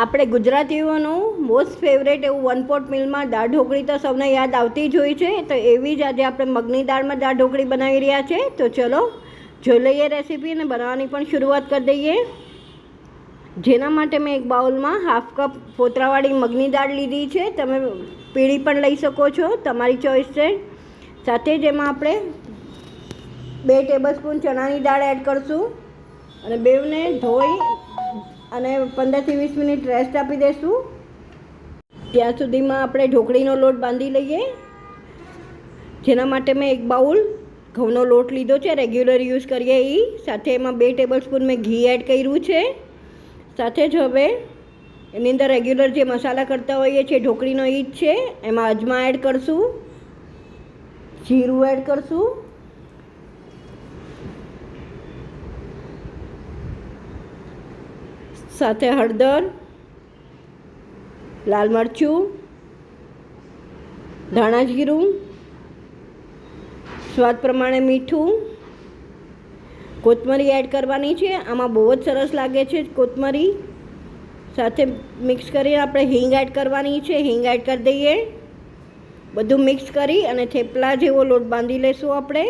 આપણે ગુજરાતીઓનું most favourite એવું one pot મિલમાં દાળ ઢોકળી તો સૌને યાદ આવતી જ હોય છે. તો એવી જ આજે આપણે મગની દાળમાં દાળ ઢોકળી બનાવી રહ્યા છે. તો ચલો જોઈ લઈએ રેસીપી અને બનાવવાની પણ શરૂઆત કરી દઈએ. જેના માટે મેં એક બાઉલમાં હાફ કપ ફોતરાવાળી મગની દાળ લીધી છે. તમે પીળી પણ લઈ શકો છો, તમારી ચોઈસ છે. સાથે જ એમાં આપણે 2 ટેબલસ્પૂન ચણાની દાળ એડ કરશું અને બેવને ધોઈ અને 15 થી 20 મિનિટ રેસ્ટ આપી દઈશું. ત્યાં સુધીમાં આપણે ઢોકળીનો લોટ બાંધી લઈએ. જેના માટે મેં એક બાઉલ ઘઉંનો લોટ લીધો છે, રેગ્યુલર યુઝ કરીએ એ. સાથે એમાં 2 ટેબલસ્પૂન મેં ઘી એડ કર્યું છે. સાથે જ હવે એની અંદર રેગ્યુલર જે મસાલા કરતા હોઈએ છીએ ઢોકળીનો એ જ છે. એમાં અજમા એડ કરશું, જીરું એડ કરશું, સાથે હળદર, લાલ મરચું, ધાણા જીરું, સ્વાદ પ્રમાણે મીઠું, કોથમરી એડ કરવાની છે. આમાં બહુ જ સરસ લાગે છે કોથમરી. સાથે મિક્સ કરીને આપણે હિંગ એડ કરવાની છે. હિંગ એડ કરી દઈએ. બધું મિક્સ કરી અને થેપલા જેવો લોટ બાંધી લઈશું આપણે.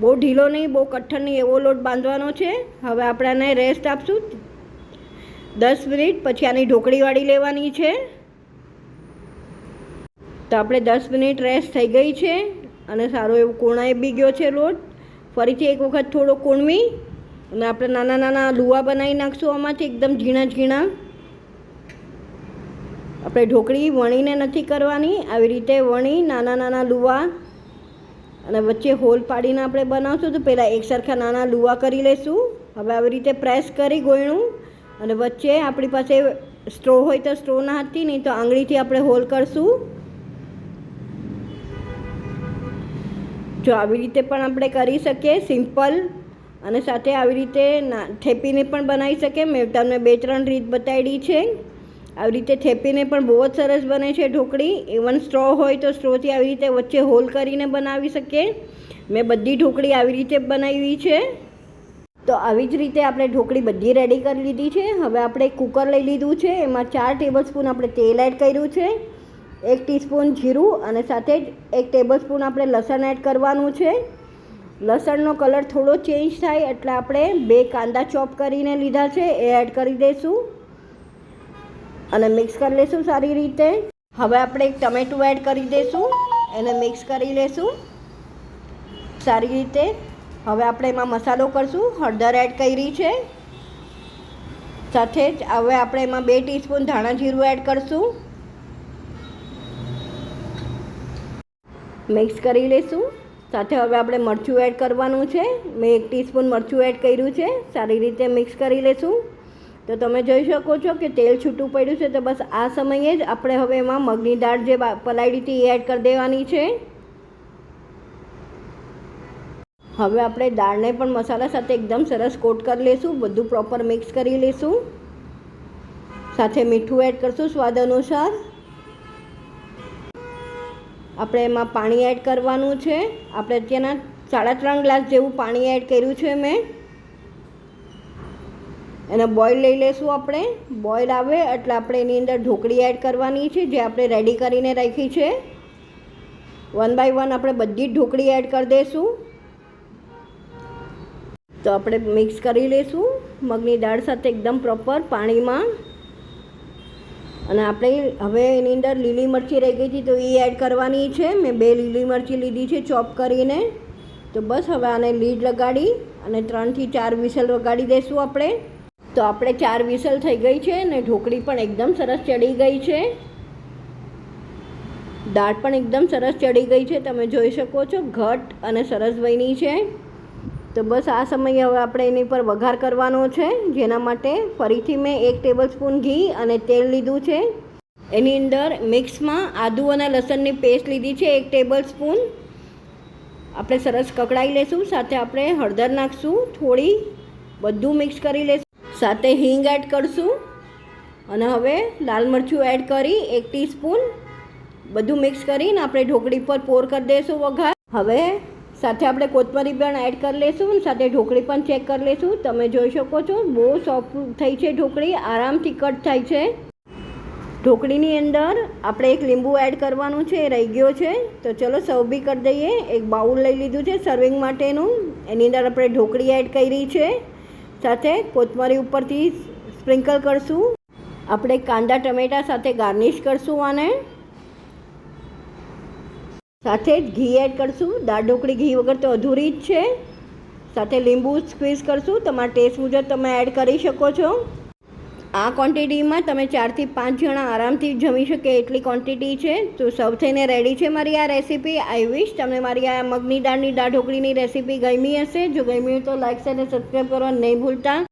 બહુ ઢીલો નહીં, બહુ કઠણ નહીં, એવો લોટ બાંધવાનો છે. હવે આપણે આને રેસ્ટ આપશું 10 મિનિટ. પછી આની ઢોકળી વાળી લેવાની છે. તો આપણે 10 મિનિટ રેસ્ટ થઈ ગઈ છે અને સારો એવો કોણાઈ બી ગયો છે લોટ. ફરીથી એક વખત થોડો કોણવી અને આપણે નાના નાના લુવા બનાવી નાખશું આમાંથી, એકદમ ઝીણા ઝીણા. આપણે ઢોકળી વણીને નથી કરવાની, આવી રીતે વણી નાના નાના લુવા અને વચ્ચે હોલ પાડીને આપણે બનાવશું. તો પહેલાં એક સરખા નાના લુવા કરી લઈશું. હવે આવી રીતે પ્રેસ કરી ગોળનું અને વચ્ચે આપણી પાસે સ્ટ્રો હોય તો સ્ટ્રોના હાથથી, નહીં તો આંગળીથી આપણે હોલ કરશું. જો આવી રીતે પણ આપણે કરી શકીએ સિમ્પલ, અને સાથે આવી રીતે થેપીને પણ બનાવી શકીએ. મેં તમને 2-3 રીત બતાવી છે. આવી રીતે થેપીને પણ બહુ જ સરસ બને છે ઢોકળી. ઇવન સ્ટ્રો હોય તો સ્ટ્રોથી આવી રીતે વચ્ચે હોલ કરીને બનાવી શકીએ. મેં બધી ઢોકળી આવી રીતે બનાવી છે. તો આવી જ રીતે આપણે ઢોકળી બધી રેડી કરી લીધી છે. હવે આપણે કુકર લઈ લીધું છે. એમાં 4 ટેબલસ્પૂન આપણે તેલ એડ કર્યું છે, 1 ટીસ્પૂન જીરું અને સાથે જ 1 ટેબલસ્પૂન આપણે લસણ એડ કરવાનું છે. લસણનો કલર થોડો ચેન્જ થાય એટલે આપણે 2 કાંદા ચોપ કરીને લીધા છે, એ એડ કરી દઈશું અને મિક્સ કરી લઈશું સારી રીતે. હવે આપણે 1 ટમેટું એડ કરી દઈશું, એને મિક્સ કરી લઈશું સારી રીતે. હવે આપણે એમાં મસાલો કરશું. હળદર એડ કરી છે. સાથે જ હવે આપણે એમાં 2 ટીસ્પૂન ધાણા જીરું એડ કરશું, મિક્સ કરી લઈશું. સાથે હવે આપણે મરચું એડ કરવાનું છે. મેં 1 ટીસ્પૂન મરચું એડ કર્યું છે. સારી રીતે મિક્સ કરી લઈશું. તો તમે જોઈ શકો છો કે તેલ છૂટું પડ્યું છે. તો બસ આ સમયે જ આપણે હવે એમાં મગની દાળ જે પલાળી હતી એ એડ કરી દેવાની છે. હવે આપણે દાળને પણ મસાલા સાથે એકદમ સરસ કોટ કરી લઈશું. બધું પ્રોપર મિક્સ કરી લઈશું. સાથે મીઠું એડ કરશું સ્વાદ અનુસાર. આપણે એમાં પાણી એડ કરવાનું છે. આપણે અત્યારના 3.5 ગ્લાસ જેવું પાણી એડ કર્યું છે મેં. એને બોઇલ લઈ લઈશું આપણે. બોઇલ આવે એટલે આપણે એની અંદર ઢોકળી એડ કરવાની છે જે આપણે રેડી કરીને રાખી છે. 1 બાય 1 આપણે બધી જ ઢોકળી એડ કરી દઈશું. તો આપણે મિક્સ કરી લઈશું મગની દાળ સાથે એકદમ પ્રોપર પાણીમાં. અને આપણે હવે એની અંદર લીલી મરચી રહી ગઈ હતી તો એ એડ કરવાની છે. મેં 2 લીલી મરચી લીધી છે ચોપ કરીને. તો બસ હવે આને લીડ લગાડી અને 3 થી 4 વિસલ વગાડી દઈશું આપણે. તો આપણે 4 વિસલ થઈ ગઈ છે અને ઢોકળી પણ એકદમ સરસ ચડી ગઈ છે. દાળ પણ એકદમ સરસ ચડી ગઈ છે, તમે જોઈ શકો છો. ઘટ અને સરસ બની છે. તો બસ આ સમયે હવે આપણે એની પર વઘાર કરવાનો છે. જેના માટે ફરીથી મેં 1 ટેબલસ્પૂન ઘી અને તેલ લીધું છે. એની અંદર મિક્સમાં આદું અને લસણની પેસ્ટ લીધી છે 1 ટેબલસ્પૂન. આપણે સરસ કકડાઈ લઈશું. સાથે આપણે હળદર નાખશું થોડી, બધું મિક્સ કરી લઈશું. સાથે હિંગ એડ કરશું અને હવે લાલ મરચું એડ કરી 1 ટીસ્પૂન. બધું મિક્સ કરીને આપણે ઢોકળી પર પોર કરી દઈશું વઘાર. હવે સાથે આપણે કોથમરી પણ એડ કરી લઈશું, સાથે ઢોકળી પણ ચેક કરી લઈશું. તમે જોઈ શકો છો બહુ સોફ્ટ થઈ છે ઢોકળી, આરામથી કટ થાય છે. ઢોકળીની અંદર આપણે એક લીંબુ એડ કરવાનું છે, એ રહી ગયો છે. તો ચલો સર્વ બી કરી દઈએ. એક બાઉલ લઈ લીધું છે સર્વિંગ માટેનું, એની અંદર આપણે ઢોકળી એડ કરી છે, સાથે કોથમરી ઉપરથી સ્પ્રિંકલ કરશું. આપણે કાંદા ટમેટા સાથે ગાર્નિશ કરશું આને, સાથે જ ઘી એડ કરશું. દાળ ઢોકળી ઘી વગર તો અધૂરી જ છે. સાથે લીંબુ સ્ક્વીઝ કરશું, તમારા ટેસ્ટ મુજબ તમે એડ કરી શકો છો. આ ક્વોન્ટિટીમાં તમે 4 થી 5 જણા આરામથી જમી શકે એટલી ક્વોન્ટિટી છે. તો સર્વ થઈને રેડી છે મારી આ રેસીપી. આઈ વિશ તમને મારી આ મગની દાળની દાળ ઢોકળીની રેસીપી ગમી હશે. જો ગમી હોય તો લાઈક અને સબસ્ક્રાઈબ કરવાનું નહીં ભૂલતા.